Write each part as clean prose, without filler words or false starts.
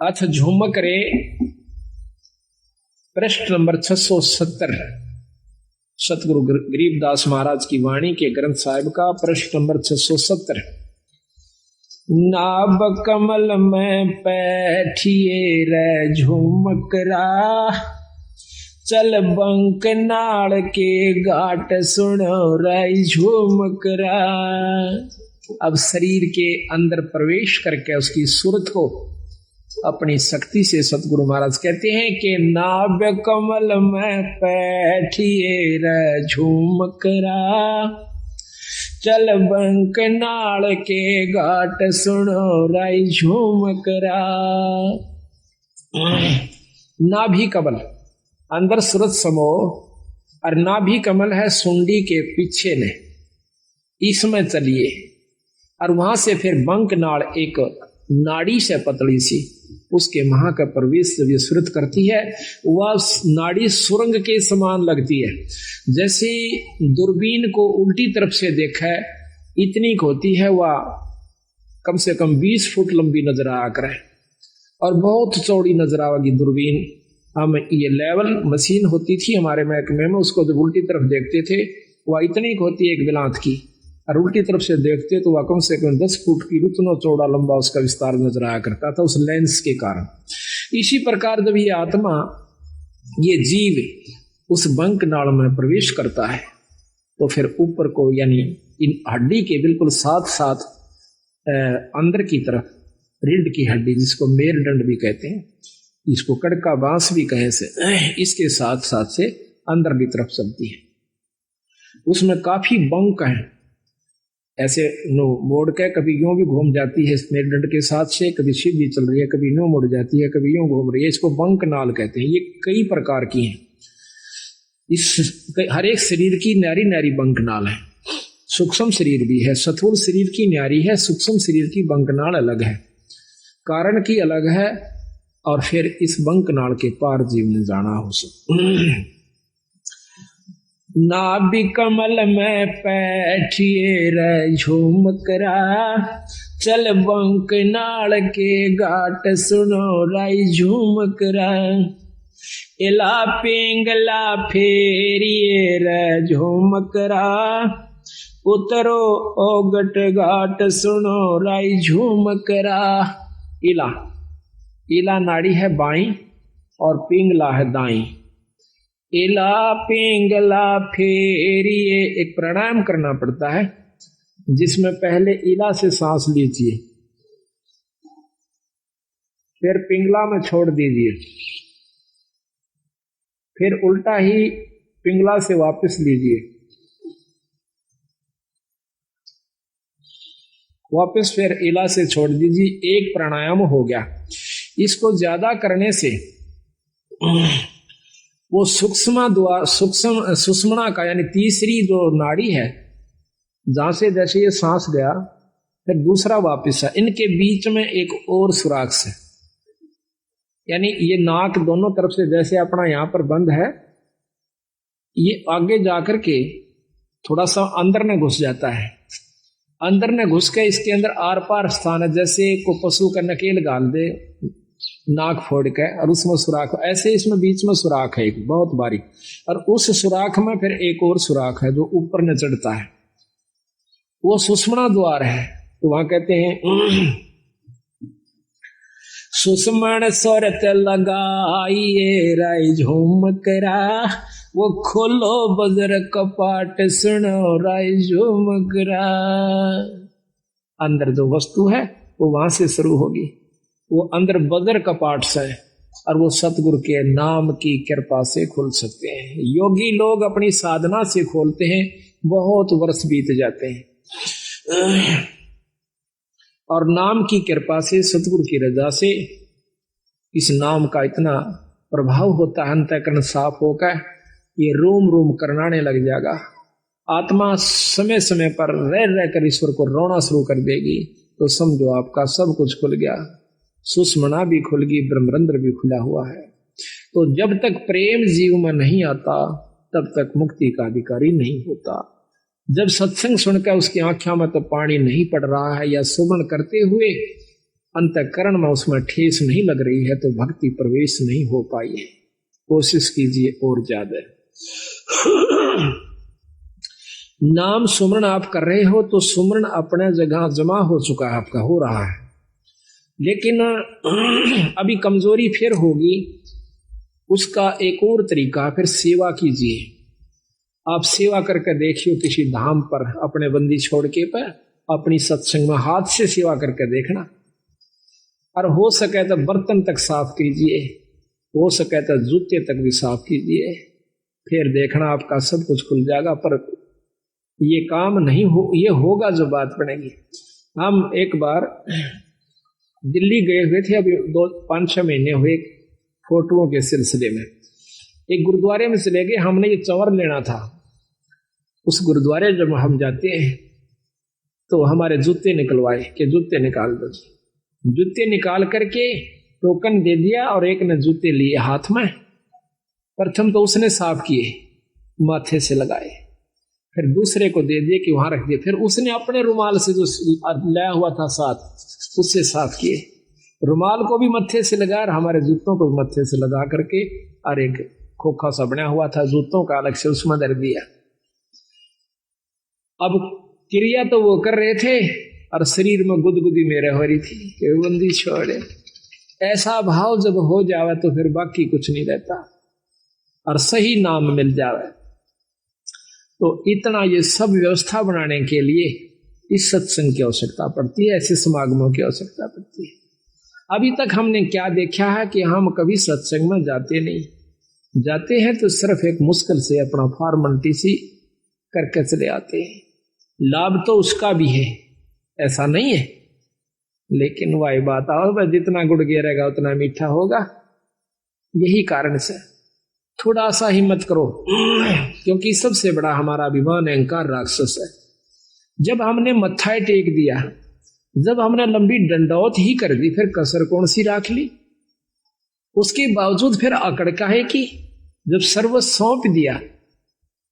अथ झुमक रे पृष्ठ नंबर 670 सतगुरु गरीबदास महाराज की वाणी के ग्रंथ साहिब का पृष्ठ नंबर 670। नाभ कमल में बैठिए रे झुमकरा, चल बंक नाल के घाट सुनो रे झुमकरा। अब शरीर के अंदर प्रवेश करके उसकी सूरत को अपनी शक्ति से सतगुरु महाराज कहते हैं कि नाभ कमल में बैठिए रे झुमकरा, चल बंक नाल के घाट सुनो रे झुमकरा। नाभि कमल अंदर सूरत समो और नाभि कमल है सुंडी के पीछे ने, इसमें चलिए और वहां से फिर बंक नाल एक नाड़ी से पतली सी उसके महा का प्रवेश जब ये सूरत करती है वह नाड़ी सुरंग के समान लगती है। जैसे दूरबीन को उल्टी तरफ से देखा है इतनी होती है, वह कम से कम 20 फुट लंबी नजर आ कर है और बहुत चौड़ी नजर आएगी दूरबीन। हम ये लेवल मशीन होती थी हमारे महकमे में, उसको जब उल्टी तरफ देखते थे वह इतनी होती है एक बिलांत की, और उल्टी तरफ से देखते तो वह कम से कम 10 फुट की उतना चौड़ा लंबा उसका विस्तार नजर आया करता था उस लेंस के कारण। इसी प्रकार जब ये आत्मा ये जीव उस बंक नाल में प्रवेश करता है तो फिर ऊपर को यानी इन हड्डी के बिल्कुल साथ साथ अंदर की तरफ रीढ़ की हड्डी जिसको मेरुदंड भी कहते हैं, इसको कड़का बांस भी कहे से, इसके साथ साथ से अंदर की तरफ चलती है। उसमें काफी बंक है, ऐसे नो मोड़ के कभी यूं भी घूम जाती है मेरुदंड के साथ से, कभी सीधी चल रही है, कभी यूं मुड़ जाती है, कभी यूं घूम रही है, इसको बंक नाल कहते हैं। ये कई प्रकार की हैं, इस हर एक शरीर की न्यारी न्यारी बंक नाल है। सूक्ष्म शरीर भी है, स्थूल शरीर की न्यारी है, सूक्ष्म शरीर की बंक नाल अलग है, कारण की अलग है, और फिर इस बंक नाल के पार जीव ने जाना हो सक। नाभि कमल में बैठिए रे झुमकरा, चल बंक नाल के घाट सुनो रे झुमकरा। इला पिंगला फेरिए रे झुमकरा, उतरो ओगट घाट सुनो रे झुमकरा। इला इला नाड़ी है बाई और पिंगला है दाई। इला पिंगला फेरिए, एक प्राणायाम करना पड़ता है जिसमें पहले इला से सांस लीजिए, फिर पिंगला में छोड़ दीजिए, फिर उल्टा ही पिंगला से वापस लीजिए, वापस फिर इला से छोड़ दीजिए। एक प्राणायाम हो गया। इसको ज्यादा करने से वो सुषुम्ना का यानी तीसरी जो नाड़ी है जहां से जैसे ये सांस गया फिर दूसरा वापस है, इनके बीच में एक और सुराख है, यानी ये नाक दोनों तरफ से जैसे अपना यहां पर बंद है, ये आगे जाकर के थोड़ा सा अंदर में घुस जाता है। अंदर में घुस के इसके अंदर आर पार स्थान है, जैसे को पशु का नकेल गाल दे नाक फोड़ के और उसमें सुराख, ऐसे इसमें बीच में सुराख है एक बहुत बारीक, और उस सुराख में फिर एक और सुराख है जो ऊपर न चढ़ता है, वो सुषुम्ना द्वार है। तो वहां कहते हैं सुषुम्न स्वरत लगाइए रे झुमकरा, वो खोलो बजर कपाट सुनो रे झुमकरा। अंदर जो वस्तु है वो वहां से शुरू होगी, वो अंदर बजर कपाट से है, और वो सतगुरु के नाम की कृपा से खुल सकते हैं। योगी लोग अपनी साधना से खोलते हैं, बहुत वर्ष बीत जाते हैं, और नाम की कृपा से सतगुरु की रजा से इस नाम का इतना प्रभाव होता है, अंतःकरण साफ होकर ये रोम रोम करनाने लग जाएगा। आत्मा समय समय पर रह रहकर ईश्वर को रोना शुरू कर देगी, तो समझो आपका सब कुछ खुल गया, सुषुम्ना भी खुल गई, ब्रह्मरंध्र भी खुला हुआ है। तो जब तक प्रेम जीव में नहीं आता तब तक मुक्ति का अधिकारी नहीं होता। जब सत्संग सुनकर उसकी आंखों में तो पानी नहीं पड़ रहा है, या सुमन करते हुए अंतःकरण में उसमें ठेस नहीं लग रही है तो भक्ति प्रवेश नहीं हो पाई है। कोशिश कीजिए और ज्यादा। नाम सुमरण आप कर रहे हो तो सुमरण अपने जगह जमा हो चुका है, आपका हो रहा है, लेकिन अभी कमजोरी फिर होगी। उसका एक और तरीका, फिर सेवा कीजिए। आप सेवा करके देखिए किसी धाम पर अपने बंदी छोड़ के पर अपनी सत्संग में हाथ से सेवा करके देखना, और हो सके तो बर्तन तक साफ कीजिए, हो सके तो जूते तक भी साफ कीजिए, फिर देखना आपका सब कुछ खुल जाएगा। पर ये काम नहीं हो, ये होगा जो बात बनेगी। हम एक बार दिल्ली गए हुए थे, अभी 5-6 महीने हुए, फोटोओं के सिलसिले में एक गुरुद्वारे में चले गए। हमने ये चंवर लेना था। उस गुरुद्वारे जब हम जाते हैं तो हमारे जूते निकलवाए कि जूते निकाल दो। जूते निकाल करके टोकन दे दिया और एक ने जूते लिए हाथ में। प्रथम तो उसने साफ किए, माथे से लगाए, फिर दूसरे को दे दिए कि वहां रख दिए, फिर उसने अपने रुमाल से जो लाया हुआ था साथ उससे साफ किए। रुमाल को भी मत्थे से लगा और हमारे जूतों को भी मत्थे से लगा करके, और एक खोखा सा बना हुआ था जूतों का अलग से उसमें धर दिया। अब क्रिया तो वो कर रहे थे और शरीर में गुदगुदी मेरे हो रही थी कि बंदी छोड़े। ऐसा भाव जब हो जावे तो फिर बाकी कुछ नहीं रहता, और सही नाम मिल जावे। तो इतना ये सब व्यवस्था बनाने के लिए इस सत्संग की आवश्यकता पड़ती है, ऐसे समागमों की आवश्यकता पड़ती है। अभी तक हमने क्या देखा है कि हम कभी सत्संग में जाते नहीं, जाते हैं तो सिर्फ एक मुश्किल से अपना फॉर्मेलिटी सी करके चले आते हैं। लाभ तो उसका भी है, ऐसा नहीं है, लेकिन वही बात आओ भाई, जितना गुड़ गिरेगा उतना मीठा होगा। यही कारण से थोड़ा सा हिम्मत करो, क्योंकि सबसे बड़ा हमारा अभिमान अहंकार राक्षस है। जब हमने मत्था टेक दिया, जब हमने लंबी दंडौत ही कर दी, फिर कसर कौन सी राख ली? उसके बावजूद फिर अकड़ काहे की? जब सर्व सौंप दिया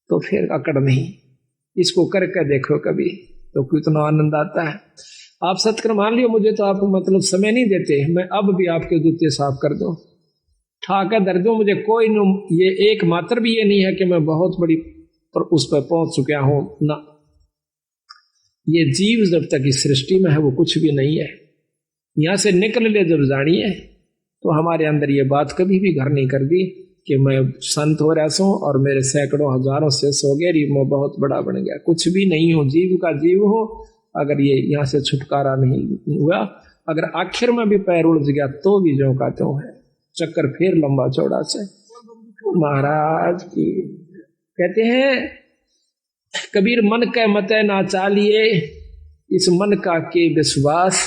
तो फिर अकड़ नहीं। इसको करके देखो कभी तो कितना आनंद आता है। आप सत्कर मान लियो, मुझे तो आप मतलब समय नहीं देते, मैं अब भी आपके जूते साफ कर दो, ठाकर दर दो, मुझे कोई ये एक मात्र भी ये नहीं है कि मैं बहुत बड़ी पर उस पर पहुंच चुका हूं ना। ये जीव जब तक इस सृष्टि में है वो कुछ भी नहीं है। यहां से निकल ले जब जानिए, तो हमारे अंदर ये बात कभी भी घर नहीं कर दी कि मैं संत हो रहा हूं और मेरे सैकड़ों हजारों से सो गए, मैं बहुत बड़ा बन गया। कुछ भी नहीं हो, जीव का जीव हो। अगर ये यहाँ से छुटकारा नहीं हुआ, अगर आखिर में भी पैर उलझ गया तो भी जो का त्यों है, चक्कर फिर लंबा चौड़ा से। महाराज की कहते हैं कबीर, मन के मते ना चालिए, इस मन का के विश्वास,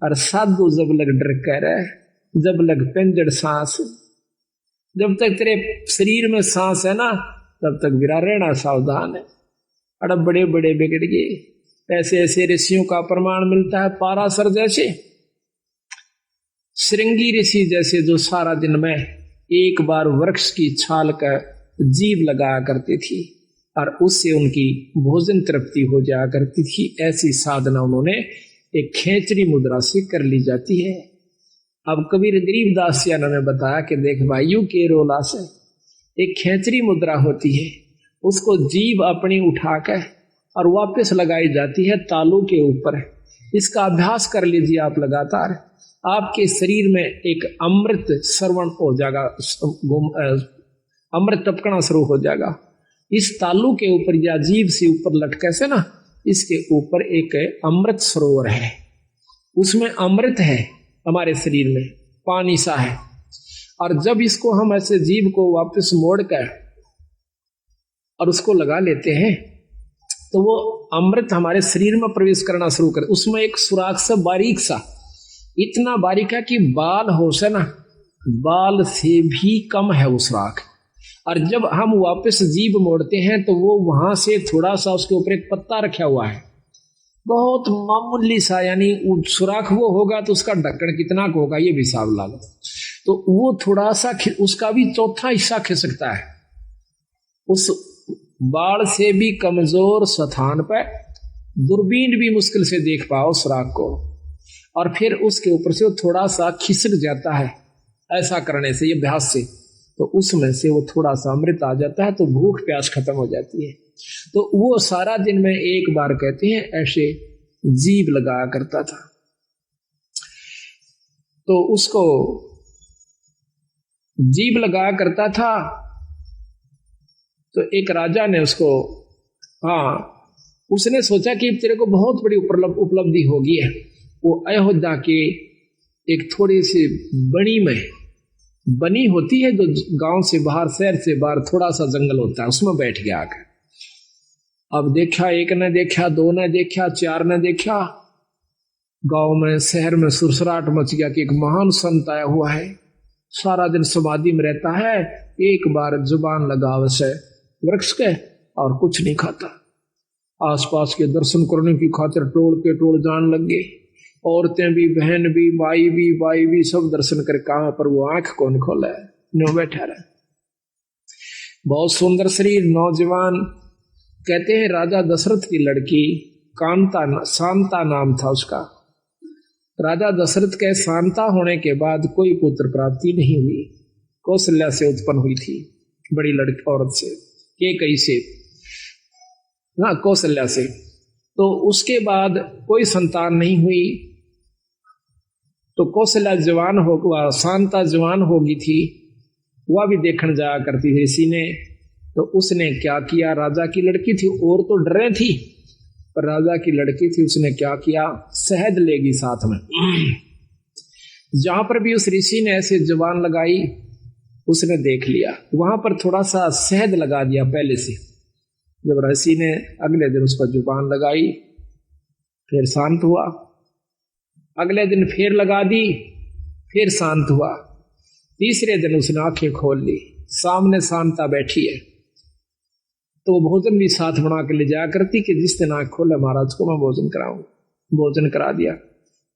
और साधु जब लग डर कर, जब लग पिंजड़ सांस। जब तक तेरे शरीर में सांस है ना, तब तक गिरा रहना सावधान है। अड़ब बड़े बड़े बिगड़ गए। ऐसे ऐसे ऋषियों का प्रमाण मिलता है, पाराशर जैसे, श्रृंगी ऋषि जैसे, जो सारा दिन में एक बार वृक्ष की छाल का जीभ लगाया करती थी और उससे उनकी भोजन तृप्ति हो जाया करती थी। ऐसी साधना उन्होंने एक खेचरी मुद्रा से कर ली जाती है। अब कबीर गरीबदास जी ने बताया कि देख भाइयों के रोला से एक खेचरी मुद्रा होती है, उसको जीभ अपनी उठाकर और वापस लगाई जाती है तालू के ऊपर। इसका अभ्यास कर लीजिए आप लगातार, आपके शरीर में एक अमृत श्रवण हो जाएगा, अमृत टपकना शुरू हो जाएगा। इस तालू के ऊपर या जीभ से ऊपर लटके से ना, इसके ऊपर एक अमृत सरोवर है, उसमें अमृत है, हमारे शरीर में पानी सा है। और जब इसको हम ऐसे जीभ को वापस मोड़ कर और उसको लगा लेते हैं, तो वो अमृत हमारे शरीर में प्रवेश करना शुरू कर। उसमें एक सुराख सा बारीक सा, इतना बारीक है कि बाल हो से ना, बाल से भी कम है वो सुराख। और जब हम वापस जीभ मोड़ते हैं तो वो वहां से थोड़ा सा, उसके ऊपर एक पत्ता रखा हुआ है, बहुत मामूली सा, यानी सुराख वो होगा तो उसका ढक्कन कितना का होगा ये भी हिसाब ला लो। तो वो थोड़ा सा उसका भी चौथा हिस्सा खिसकता है। उस बाढ़ से भी कमजोर स्थान पर दूरबीन भी मुश्किल से देख पाओ सुराख को। और फिर उसके ऊपर से वो थोड़ा सा खिसक जाता है, ऐसा करने से, ये अभ्यास से, तो उसमें से वो थोड़ा सा अमृत आ जाता है, तो भूख प्यास खत्म हो जाती है। तो वो सारा दिन में एक बार कहते हैं ऐसे जीभ लगाया करता था। तो उसको जीभ लगाया करता था, तो एक राजा ने उसको, उसने सोचा कि तेरे को बहुत बड़ी उपलब्धि होगी है। वो अयोध्या के एक थोड़ी सी बनी होती है जो गांव से बाहर, शहर से बाहर थोड़ा सा जंगल होता है, उसमें बैठ गया आकर। अब देखा, एक ने देखा, दो ने देखा, चार ने देखा, गांव में शहर में सुरसराट मच गया कि एक महान संत आया हुआ है, सारा दिन समाधि में रहता है, एक बार जुबान लगा वैसे वृक्ष के और कुछ नहीं खाता। आसपास के दर्शन करने की खातिर टोल के टोल जान लग गए, औरतें भी, बहन भी, बाई भी सब दर्शन कर कहा, पर वो आंख कौन खोला है, नो बैठा रहा। बहुत सुंदर शरीर, नौजवान। कहते हैं राजा दशरथ की लड़की शांता नाम था उसका। राजा दशरथ के शांता होने के बाद कोई पुत्र प्राप्ति नहीं हुई। कौशल्या से उत्पन्न हुई थी, बड़ी लड़की औरत से, केकई से, कौशल्या से। तो उसके बाद कोई संतान नहीं हुई। तो कौशल्या जवान हो, शांता जवान होगी थी, वह भी देखने जाया करती थी इसी ने। तो उसने क्या किया, राजा की लड़की थी, और तो डरे थी, पर राजा की लड़की थी, उसने क्या किया, शहद लेगी साथ में। जहां पर भी उस ऋषि ने ऐसे जुबान लगाई, उसने देख लिया, वहां पर थोड़ा सा शहद लगा दिया पहले से। जब ऋषि ने अगले दिन उस पर जुबान लगाई, फिर शांत हुआ। अगले दिन फिर लगा दी, फिर शांत हुआ। तीसरे दिन उसने आंखें खोल ली, सामने शांता बैठी है। तो वो भोजन भी साथ बना के ले जाया करती कि जिस दिन आंख खोले महाराज को मैं भोजन कराऊं। भोजन करा दिया।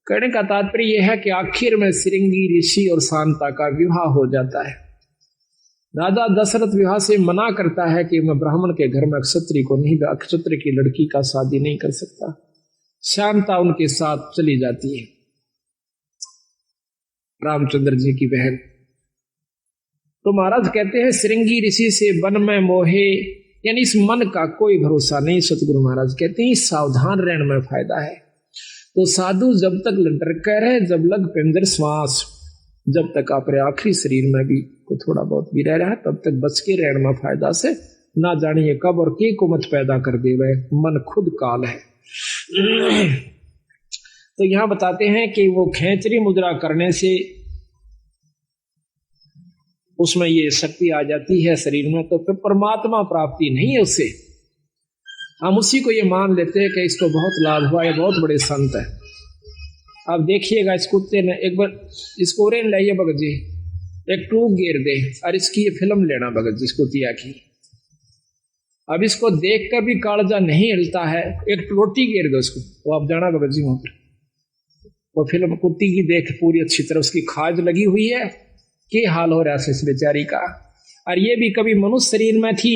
कहने का तात्पर्य यह है कि आखिर में श्रृंगी ऋषि और शांता का विवाह हो जाता है। राजा दशरथ विवाह से मना करता है कि मैं ब्राह्मण के घर में क्षत्रिय को नहीं, क्षत्रिय की लड़की का शादी नहीं कर सकता। शांता उनके साथ चली जाती है, रामचंद्र जी की बहन। तो महाराज कहते हैं श्रृंगी ऋषि से वन में मोहे, यानी इस मन का कोई भरोसा नहीं। सतगुरु महाराज कहते हैं सावधान रहने में फायदा है। तो साधु जब तक डर कर रहे, जब लग पिंजर श्वास, जब तक अपने आखिरी शरीर में भी को थोड़ा बहुत भी रह रहा है, तब तक बच के रहने में फायदा से। ना जानिए कब और के को मत पैदा कर दे, वह मन खुद काल है। तो यहां बताते हैं कि वो खेचरी मुद्रा करने से उसमें ये शक्ति आ जाती है शरीर में, तो फिर परमात्मा प्राप्ति नहीं है उससे। हम उसी को ये मान लेते हैं कि इसको बहुत लाभ हुआ, ये बहुत बड़े संत है। अब देखिएगा, इस कुत्ते ने एक बार इसको रेन लाइए भगत जी, एक टूक गिर दे, और इसकी ये फिल्म लेना भगत जी, इस कुतिया की। अब इसको देख कर भी कालजा नहीं हिलता है, एक रोटी गिर दो उसको, वो आप जाना भगत जी वहां पर, वो फिल्म कुत्ती की देख पूरी अच्छी तरह उसकी खाज लगी हुई है, कि हाल हो रहा है इस बेचारी का। और ये भी कभी मनुष्य शरीर में थी,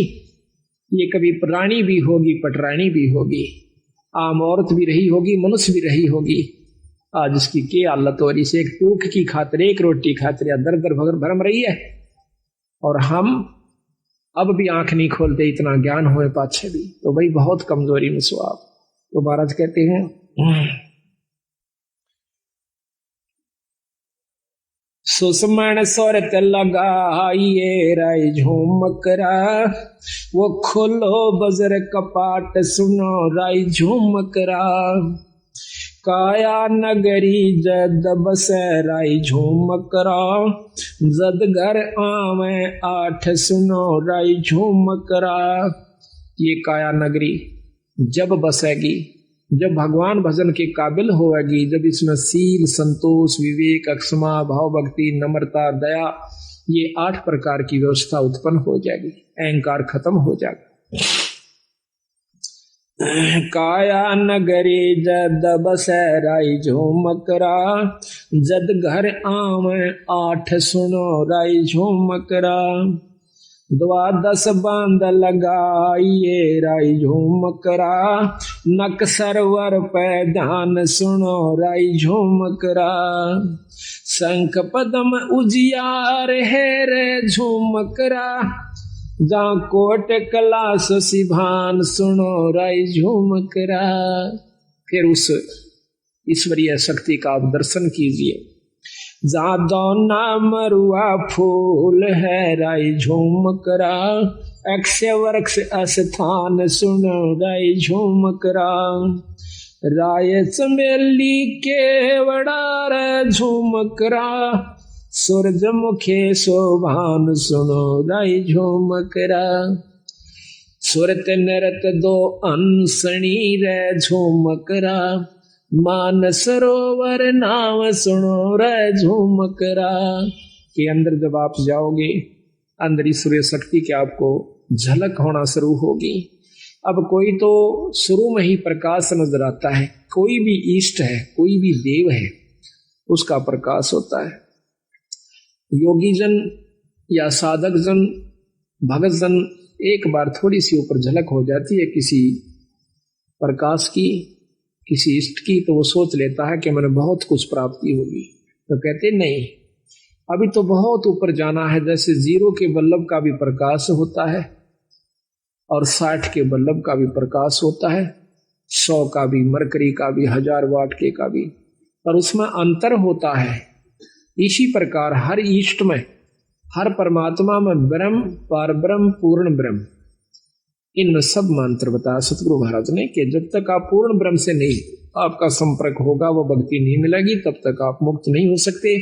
ये कभी प्राणी भी होगी, पटरानी भी होगी, आम औरत भी रही होगी, मनुष्य भी रही होगी। आज इसकी क्या हालत हो रही है, एक टूक की खातिर, एक रोटी खातिर या दर दर भरम रही है। और हम अब भी आंख नहीं खोलते, इतना ज्ञान हुए पाछे भी, तो भाई बहुत कमजोरी में सो आप। तो महाराज कहते हैं सुषमण सोरत लगाइए राय झूमकरा, वो खोलो बजर कपाट सुनो राय झूमकरा। काया नगरी जद बसे राय झूमकरा, जद घर आवे आठ सुनो राय झूमकरा। ये काया नगरी जब बसेगी, जब भगवान भजन के काबिल होगी, जब इसमें सील, संतोष, विवेक, अक्षमा, भाव, भक्ति, नम्रता, दया, ये 8 प्रकार की व्यवस्था उत्पन्न हो जाएगी, अहंकार खत्म हो जाएगा। काया नगरी जद बसे राय झूमकरा, जद घर आवे 8 सुनो राय झूमकरा। द्वादश बांध लगाइए राई झूमकरा, नक सरवर पे ध्यान सुनो राई झूमकरा। शंख पदम उजियार है रे झूमकरा, जहाँ कोट कलास सिभान सुनो राई झूमकरा। फिर उस ईश्वरीय शक्ति का आप दर्शन कीजिए। जहाँ दौना मरुआ फूल है राई झूमकरा, अक्षय वृक्ष स्थान सुनो राई झूमकरा। राय चमेली केवड़ा रे झूमकरा, सूरजमुखे शोभान सुनो राई झूमकरा। सुरत नरत दो अंसनी रे झूमकरा, मान सरोवर नाम सुनो रे झूमकरा। के अंदर जब आप जाओगे, अंदर ईश्वरीय शक्ति की आपको झलक होना शुरू होगी। अब कोई तो शुरू में ही प्रकाश नजर आता है, कोई भी इष्ट है, कोई भी देव है, उसका प्रकाश होता है। योगी जन या साधक जन, भगत जन, एक बार थोड़ी सी ऊपर झलक हो जाती है किसी प्रकाश की, किसी इष्ट की, तो वो सोच लेता है कि मैंने बहुत कुछ प्राप्ति होगी। तो कहते नहीं, अभी तो बहुत ऊपर जाना है। जैसे 0 के बल्लभ का भी प्रकाश होता है और 60 के बल्लभ का भी प्रकाश होता है, 100 का भी, मरकरी का भी, 1000 वाट के का भी, पर उसमें अंतर होता है। इसी प्रकार हर इष्ट में, हर परमात्मा में ब्रह्म, परब्रह्म, पूर्ण ब्रह्म, इनमें सब मंत्र बताया सतगुरु महाराज ने कि जब तक आप पूर्ण ब्रह्म से नहीं आपका संपर्क होगा, वो भक्ति नहीं मिलेगी, तब तक आप मुक्त नहीं हो सकते।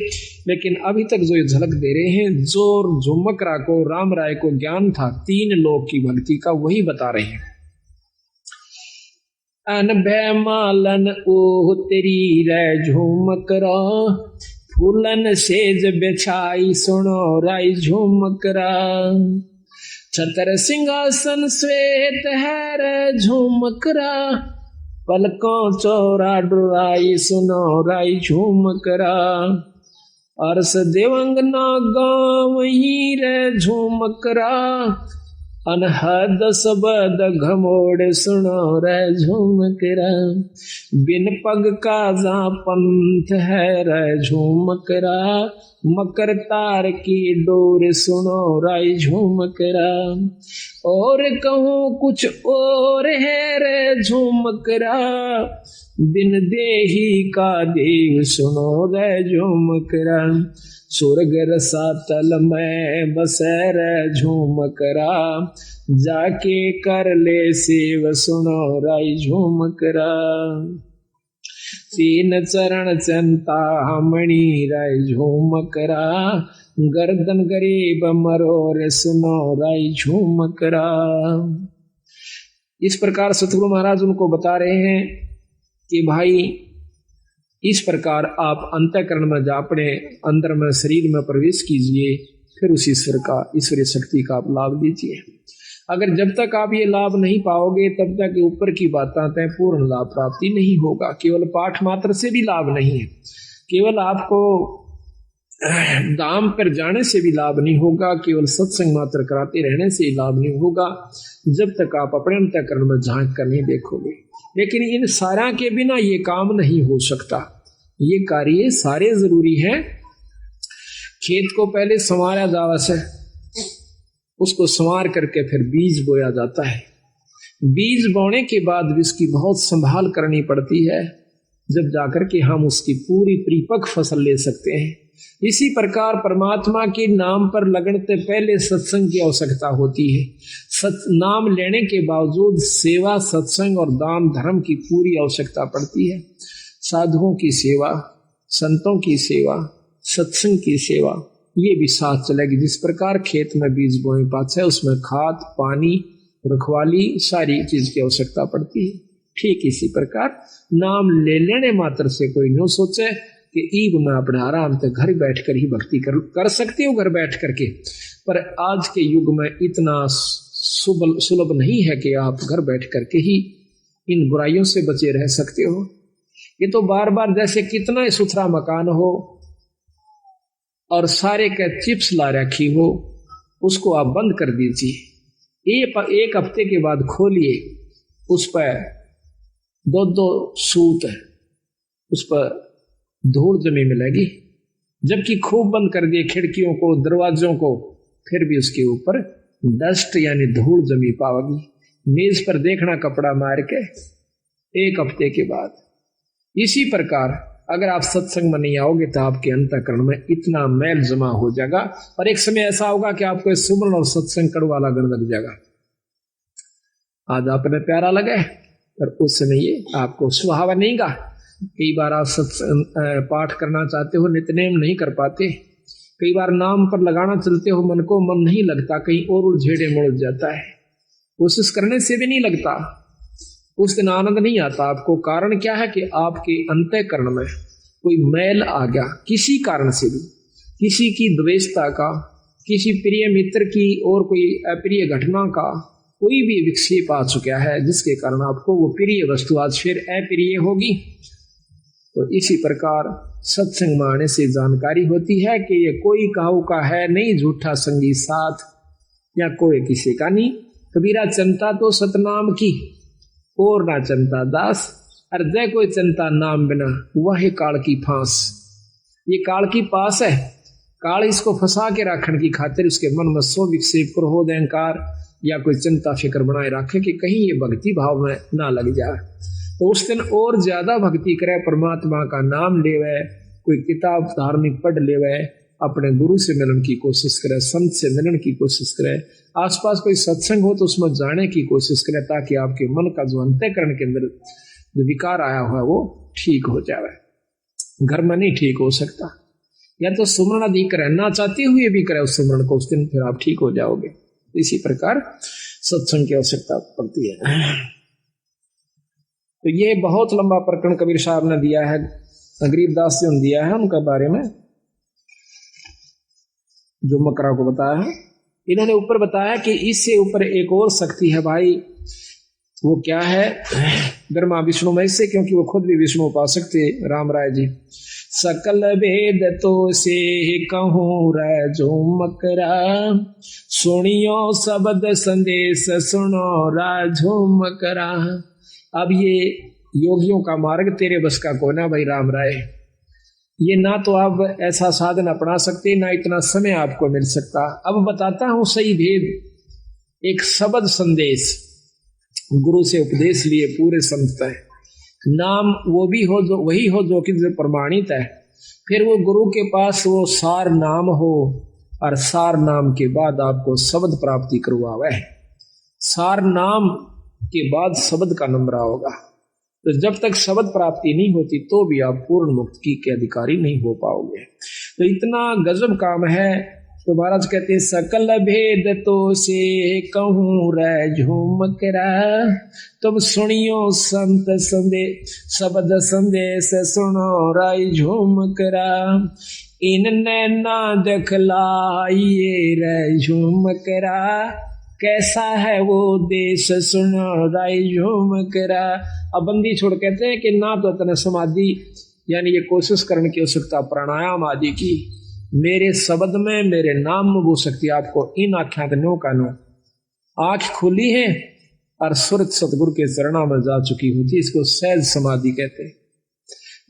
लेकिन अभी तक जो ये झलक दे रहे हैं, जो झुमकरा को, राम राय को ज्ञान था 3 लोक की भक्ति का, वही बता रहे हैं। अनभय मालन ओह तेरी रे झुमकरा, फूलन सेज बिछाई सुनो राई झुमकरा। छतर सिंहासन श्वेत है रे झूमकरा, पलकों चौरा डुराई सुनो राई झूमकरा। अरस देवंगना गाँव ही रे झूमकरा, अनहद सबद घमोड़ सुनो रे झूमकरा। बिन पग का जा पंथ है रे झूमकरा, मकर तार की डोर सुनो राई झूमकरा। और कहूँ कुछ और है रे झूमकरा, बिन देही का देव सुनो रे झूमकरा। स्वर्ग रसातल में बसे रे झूमकरा, जाके कर ले सेव सुनो राई झूमकरा। 3 चरण चंता मणि राय झूमकरा, गर्दन गरीब मरोर सुनो राय झूमकरा। इस प्रकार सतगुरु महाराज उनको बता रहे हैं कि भाई इस प्रकार आप अंतःकरण में जा, अपने अंदर में, शरीर में प्रवेश कीजिए, फिर उस ईश्वर का, ईश्वरीय शक्ति का आप लाभ लीजिए। अगर जब तक आप ये लाभ नहीं पाओगे, तब तक ऊपर की बातें तय पूर्ण लाभ प्राप्ति नहीं होगा। केवल पाठ मात्र से भी लाभ नहीं है, केवल आपको धाम पर जाने से भी लाभ नहीं होगा, केवल सत्संग मात्र कराते रहने से ही लाभ नहीं होगा, जब तक आप अपने अंतःकरण में झांक कर नहीं देखोगे। लेकिन इन सारा के बिना ये काम नहीं हो सकता। ये कार्य सारे जरूरी हैं। खेत को पहले संवारा जावा से, उसको संवार करके फिर बीज बोया जाता है। बीज बोने के बाद भी उसकी बहुत संभाल करनी पड़ती है, जब जाकर के हम उसकी पूरी परिपक्व फसल ले सकते हैं। इसी प्रकार परमात्मा के नाम पर लगने से पहले सत्संग की आवश्यकता होती है। नाम लेने के बावजूद सेवा, सत्संग और दान धर्म की पूरी आवश्यकता पड़ती है। साधुओं की सेवा, संतों की सेवा, सत्संग की सेवा, ये भी साथ चलेगी। जिस प्रकार खेत में बीज बोए पाते हैं, उसमें खाद, पानी, रखवाली, सारी चीज की आवश्यकता पड़ती है। ठीक इसी प्रकार नाम ले लेने मात्र से कोई न सोचे कि ईब में अपने आराम से घर बैठकर ही भक्ति कर सकते हो, घर बैठ करके। पर आज के युग में इतना सुलभ नहीं है कि आप घर बैठ करके ही इन बुराइयों से बचे रह सकते हो। ये तो बार बार जैसे कितना ही सुथरा मकान हो और सारे के चिप्स ला रखी हो उसको आप बंद कर दीजिए। एक हफ्ते के बाद खोलिए, उस पर दो सूत है, उस पर धूल जमी मिलेगी। जबकि खूब बंद कर दिए खिड़कियों को, दरवाजों को, फिर भी उसके ऊपर डस्ट यानी धूल जमी पाओगी। मेज पर देखना कपड़ा मार के एक हफ्ते के बाद। इसी प्रकार अगर आप सत्संग में नहीं आओगे तो आपके अंतःकरण में इतना मैल जमा हो जाएगा और एक समय ऐसा होगा कि आपको सुमरण और सत्संग कड़वा लगने लग जाएगा। आज आपने प्यारा लगे पर उस समय ये आपको सुहावा नहीं गा। कई बार आप सत्संग पाठ करना चाहते हो, नित्यनेम नहीं कर पाते। कई बार नाम पर लगाना चलते हो, मन को मन नहीं लगता, कहीं और उलझेड़े मुड़ जाता है। कोशिश करने से भी नहीं लगता, उस दिन आनंद नहीं आता आपको। कारण क्या है कि आपके अंतःकरण में कोई मैल आ गया, किसी कारण से भी, किसी की द्वेषता का, किसी प्रिय मित्र की और कोई अप्रिय घटना का कोई भी विक्षेप आ चुका है, जिसके कारण आपको वो प्रिय वस्तु आज फिर अप्रिय होगी। तो इसी प्रकार सत्संग में आने से जानकारी होती है कि ये कोई काहू का है नहीं, झूठा संगी साथ या कोई किसी का नहीं। कबीरा चंता तो सतनाम की और ना चंता दास, और जय कोई चंता नाम बिना वह काल की फांस। ये काल की पास है, काल इसको फंसा के रखने की खातिर उसके मन में सो विक्षेप क्रोध अहंकार या कोई चिंता फिक्र बनाए रखे कि कहीं ये भक्ति भाव में ना लग जाए। तो उस दिन और ज्यादा भक्ति करे, परमात्मा का नाम लेवे, कोई किताब धार्मिक पढ़ लेवे, अपने गुरु से मिलन की कोशिश करे, संत से मिलन की कोशिश करे, आसपास कोई सत्संग हो तो उसमें जाने की कोशिश करे, ताकि आपके मन का जो अंतःकरण के अंदर जो विकार आया हुआ है वो ठीक हो जाए। घर में नहीं ठीक हो सकता, या तो सुमरण आदि करे, ना चाहते हुए भी करे उस सुमरण को, उस दिन फिर आप ठीक हो जाओगे। इसी प्रकार सत्संग की आवश्यकता पड़ती है। तो ये बहुत लंबा प्रकरण कबीर साहब ने दिया है, गरीबदास जी ने दिया है, उनका बारे में जो मकरा को बताया है। इन्होंने ऊपर बताया कि इससे ऊपर एक और शक्ति है भाई, वो क्या है? ब्रह्मा विष्णु महेश से, क्योंकि वो खुद भी विष्णु उपासक थे राम राय जी। सकल वेद तो से कहूँ रे जो मकरा, सुनियो शब्द संदेश सुनो राजो मकरा। अब ये योगियों का मार्ग तेरे बस का कोना भाई राम राय। ये ना तो आप ऐसा साधन अपना सकते, ना इतना समय आपको मिल सकता। अब बताता हूं सही भेद। एक शब्द संदेश, गुरु से उपदेश लिए पूरे संत है, नाम वो भी हो जो वही हो जो कि प्रमाणित है। फिर वो गुरु के पास वो सार नाम हो, और सार नाम के बाद आपको शब्द प्राप्ति करवावे। सार नाम के बाद शब्द का नंबर होगा। तो जब तक शब्द प्राप्ति नहीं होती तो भी आप पूर्ण मुक्ति के अधिकारी नहीं हो पाओगे। तो इतना गजब काम है। तो महाराज कहते हैं सकल भेद तो से कहूँ रे झूमकरा, तुम सुनियो संत संदेश शब्द संदेश सुनो राय झूमकरा। इनने ना दिखलाइए रे झूमकरा, कैसा है वो देश सुनो राय झूमकरा। अब बंदी छोड़ कहते हैं कि ना तो तने समाधि यानी ये कोशिश करने की आवश्यकता प्राणायाम आदि की, मेरे शब्द में मेरे नाम में वो शक्ति आपको इन आख्यात नो का नो आंख खुली है और सुरत सतगुरु के चरणों में जा चुकी होती है। इसको सहज समाधि कहते हैं।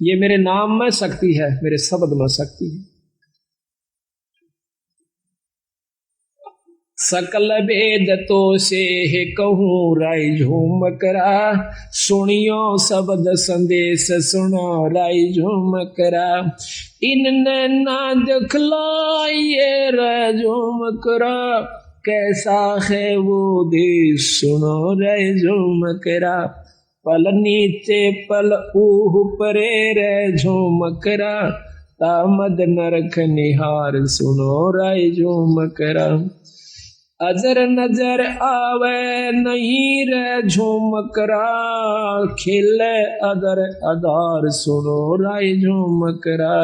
ये मेरे नाम में शक्ति है, मेरे शब्द में शक्ति है। सकल वेद तो से कहूँ राय झूमकरा, सुनियो शब्द संदेश सुनो राय झूमकरा। इनने ना दिखलाइए रे झूमकरा, कैसा है वो देश सुनो राय झूमकरा। पल नीचे पल ऊह परे रे झूमकरा, तामद नरक निहार सुनो राय झूमकरा। अजर नजर आवे नहीं रे झूमकरा, खिले अदर अदार सुनो राय झूमकरा।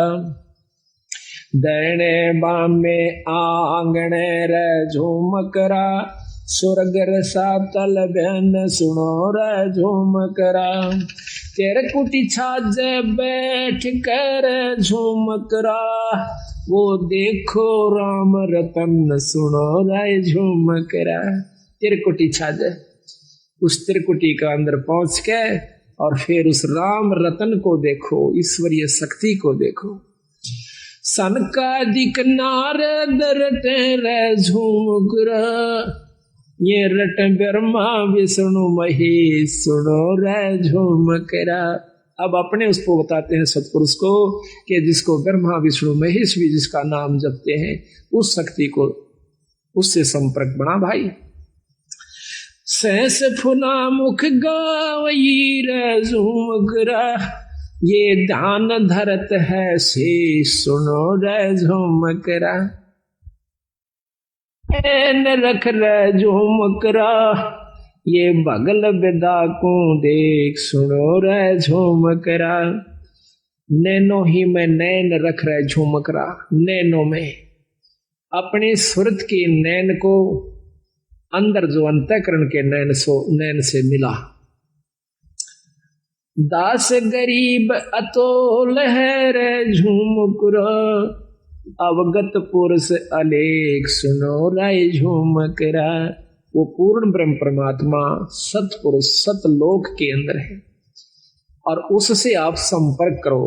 दैने बामे आंगणे रे झूमकरा, स्वर्ग रसातल बहन सुनो रे झूमकरा। तेरे कुटी छाजे बैठ कर झूमकरा, वो देखो राम रतन सुनो राय झूमकरा। त्रिकुटी छाजे, उस त्रिकुटी का अंदर पहुंच के और फिर उस राम रतन को देखो, ईश्वरीय शक्ति को देखो। सनकादिक नारद रटे रे झूमकरा, ये रट ब्रह्मा विष्णु महेश सुनो रे झूमकरा। अब अपने उसको बताते हैं सतपुरुष को कि जिसको ब्रह्मा विष्णु महेश भी जिसका नाम जपते हैं, उस शक्ति को, उससे संपर्क बना भाई। सहस फुना मुख गावई रे झूमकरा, ये ध्यान धरत है से सुनो रे झूमकरा। एन रख रे झूमकरा, ये बगल बिदा को देख सुनो रे झूमकरा। नैनो ही में नैन रख रहे झूमकरा, नैनो में अपने सुरत के नैन को अंदर जो अंतःकरण के नैन से मिला। दास गरीब अतोल है रे झूमकरा, अवगत पुरुष अलेख सुनो रे झूमकरा। वो पूर्ण ब्रह्म परमात्मा सतपुरुष सतलोक के अंदर है और उससे आप संपर्क करो।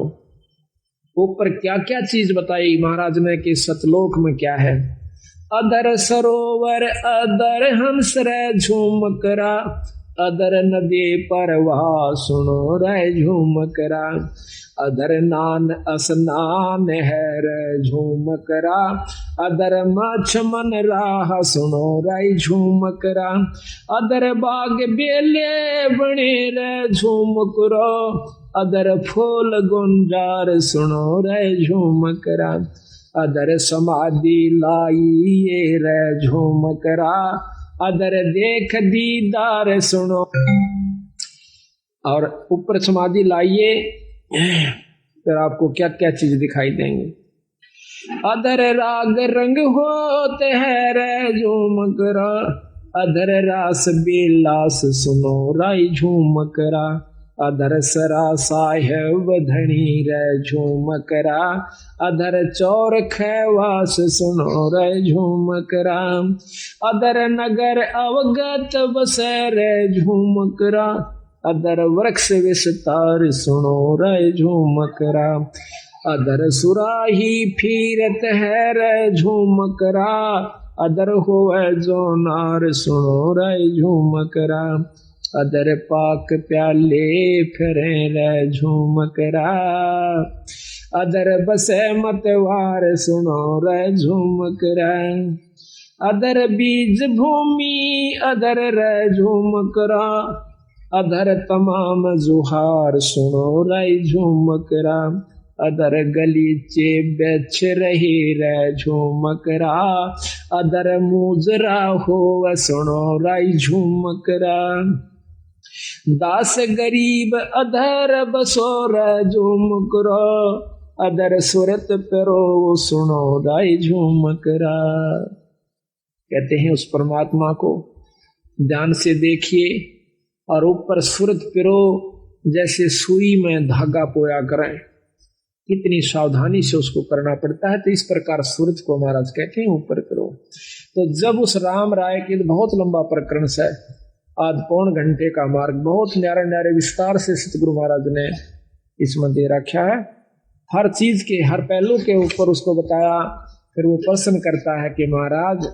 ऊपर क्या क्या चीज बताई महाराज ने कि सतलोक में क्या है। अदर सरोवर अदर हंस रे झूमकरा, अदर नदी परवाह सुनो रे झूमकरा। अदर नान स्नान है रे झूमकरा, अदर मछ मन राह सुनो रे झूमकरा। अदर बाग बेले बने रे झूमकरा, अदर फूल गुंजार सुनो रे झूमकरा। अदर समाधि लाई रे झूमकरा, अदर देख दीदार सुनो। और ऊपर समाधि लाइए फिर आपको क्या क्या चीज दिखाई देंगे। अदर राग रंग होते हैं रे झूमकरा, अदर रास बिलास सुनो रे झूमकरा। अदर सरा साहेब धनी रे झूमकरा, अदर चौर खैवास सुनो रे झूमकरा। अदर नगर अवगत बसे रे झूमकरा, अदर वृक्ष विस्तार सुनो रे झूमकरा। अदर सुराही फिरत है रे झूमकरा, अदर होवे जो नार सुनो रे झूमकरा। अदर पाक प्याले फिरे रे झूमकरा, अदर बसे मतवार सुनो रे झूमकरा। अदर बीज भूमि अदर रे झूमकरा, अदर तमाम जुहार सुनो रे झूमकरा। अदर गलीचे बेच रही रे झूमकरा, अदर मुजरा हो सुनो रे झूमकरा। दास गरीब अदर बसो रे झूमकरा, अदर सुरत पेरो सुनो रे झूमकरा। कहते हैं उस परमात्मा को ध्यान से देखिए और ऊपर सुरत पिरो जैसे सुई में धागा पोया करें। कितनी सावधानी से उसको करना पड़ता है। तो इस प्रकार सूरज को महाराज कहते हैं ऊपर करो। तो जब उस राम राय के बहुत लंबा प्रकरण से आज पौन घंटे का मार्ग बहुत न्यारे न्यारे विस्तार से सतगुरु महाराज ने इसमें दे रखा है। हर चीज के हर पहलू के ऊपर उसको बताया। फिर वो प्रश्न करता है कि महाराज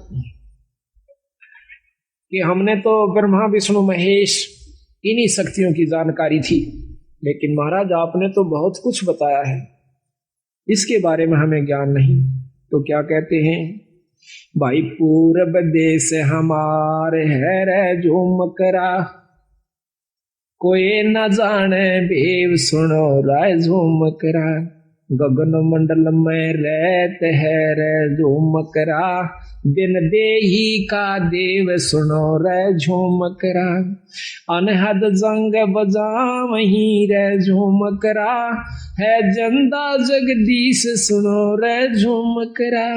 कि हमने तो ब्रह्मा विष्णु महेश इन्हीं शक्तियों की जानकारी थी, लेकिन महाराज आपने तो बहुत कुछ बताया है, इसके बारे में हमें ज्ञान नहीं। तो क्या कहते हैं, भाई पूरब देश हमारे है रे झूमकरा, कोई न जाने भेव सुनो राय झूमकरा। गगन मंडल में रहते है रे झूमकरा, दिन देही का देव सुनो रे झूमकरा। अनहद जंग बजावही रे झूमकरा, है जंदा जगदीश सुनो रे झूमकरा।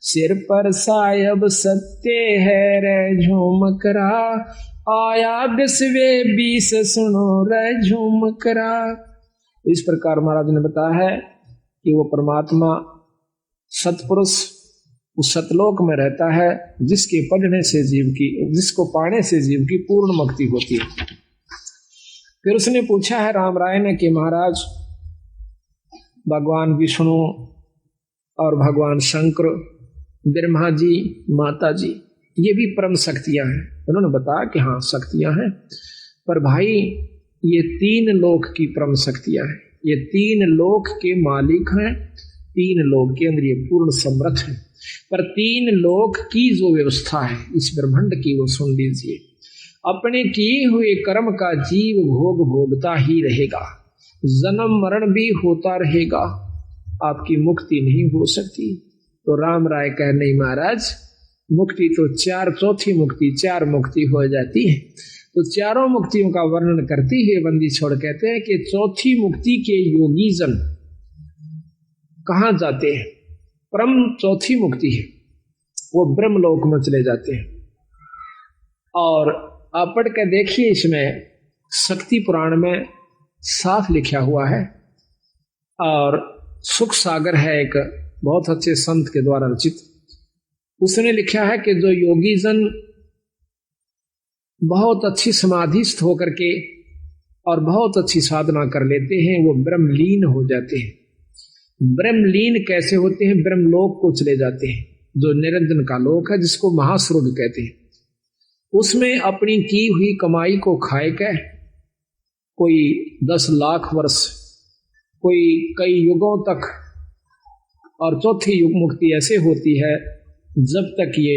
सिर पर सायब सत्य है रे झूमकरा, आया बिस्वे बीस सुनो रे झूमकरा। इस प्रकार महाराज ने बताया है कि वो परमात्मा सतपुरुष उस सतलोक में रहता है जिसके पढ़ने से जिसको पाने से जीव की पूर्ण मुक्ति होती है। फिर उसने पूछा है राम राय ने कि महाराज, भगवान विष्णु और भगवान शंकर, ब्रह्मा जी, माता जी, ये भी परम शक्तियां हैं। उन्होंने बताया कि हाँ शक्तियां हैं, पर भाई ये 3 लोक की परम शक्तियां हैं, ये 3 लोक के मालिक हैं, 3 लोक के अंदर ये पूर्ण समर्थ है। पर 3 लोक की जो व्यवस्था है इस ब्रह्मांड की, वो सुन लीजिए। अपने किए हुए कर्म का जीव भोग भोगता ही रहेगा, जन्म मरण भी होता रहेगा, आपकी मुक्ति नहीं हो सकती। तो राम राय कह नहीं महाराज, मुक्ति तो 4, चौथी मुक्ति 4 मुक्ति हो जाती है। तो चारों मुक्तियों का वर्णन करती है बंदी छोड़ कहते हैं कि चौथी मुक्ति के योगी जन कहाँ जाते हैं? परम चौथी मुक्ति है, वो ब्रह्मलोक में चले जाते हैं। और आप पढ़ के देखिए, इसमें शक्ति पुराण में साफ लिखा हुआ है, और सुख सागर है एक बहुत अच्छे संत के द्वारा रचित, उसने लिखा है कि जो योगी जन बहुत अच्छी समाधिस्थ होकर के और बहुत अच्छी साधना कर लेते हैं, वो ब्रह्मलीन हो जाते हैं। ब्रह्मलीन कैसे होते हैं? ब्रह्मलोक को चले जाते हैं, जो निरंजन का लोक है, जिसको महास्वर्ग कहते हैं। उसमें अपनी की हुई कमाई को खाए के कोई 10 लाख वर्ष, कोई कई युगों तक, और चौथी युग मुक्ति ऐसे होती है जब तक ये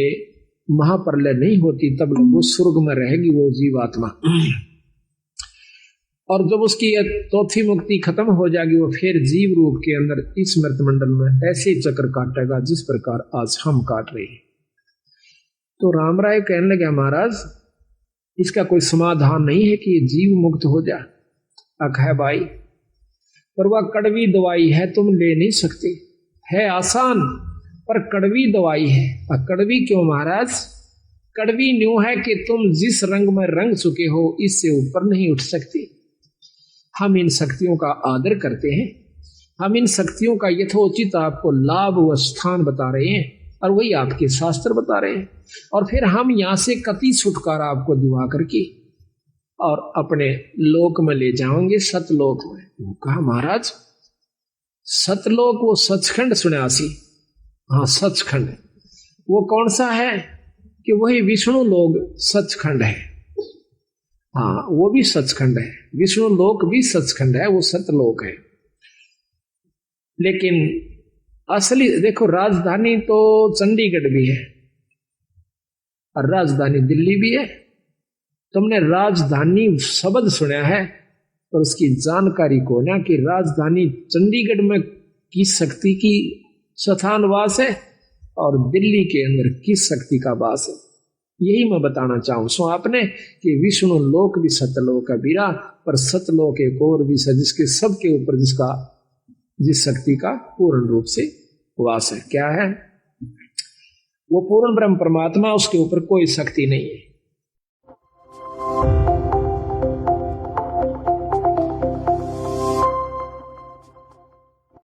महाप्रलय नहीं होती तब वो स्वर्ग में रहेगी वो जीवात्मा। और जब उसकी चौथी मुक्ति खत्म हो जाएगी, वो फिर जीव रूप के अंदर इस मृत मंडल में ऐसे चक्र काटेगा जिस प्रकार आज हम काट रहे हैं। तो राम राय कहने लगे महाराज, इसका कोई समाधान नहीं है कि ये जीव मुक्त हो जाए। अख है भाई, पर वह कड़वी दवाई है, तुम ले नहीं सकते। है आसान पर कड़वी दवाई है। और कड़वी क्यों महाराज? कड़वी न्यू है कि तुम जिस रंग में रंग चुके हो इससे ऊपर नहीं उठ सकते। हम इन शक्तियों का आदर करते हैं, हम इन शक्तियों का यथोचित आपको लाभ व स्थान बता रहे हैं, और वही आपके शास्त्र बता रहे हैं। और फिर हम यहां से कति छुटकारा आपको दिवा करके और अपने लोक में ले जाओगे, सतलोक में। कहा महाराज सतलोक, वो सचखंड सुन्यासी, हाँ सचखंड, वो कौन सा है? कि वही विष्णु लोक सचखंड है। हाँ वो भी सचखंड है, विष्णु लोक भी सचखंड है, वो सतलोक है। लेकिन असली देखो, राजधानी तो चंडीगढ़ भी है और राजधानी दिल्ली भी है। तुमने राजधानी शब्द सुना है और उसकी जानकारी को ना, कि राजधानी चंडीगढ़ में किस शक्ति की स्थान वास है और दिल्ली के अंदर किस शक्ति का वास है, यही मैं बताना चाहूं सो आपने कि विष्णु लोक भी सतलोक है बीरा, पर सतलोक एक और भी है जिसके सबके ऊपर जिस शक्ति का पूर्ण रूप से वास है। क्या है वो? पूर्ण ब्रह्म परमात्मा, उसके ऊपर कोई शक्ति नहीं है।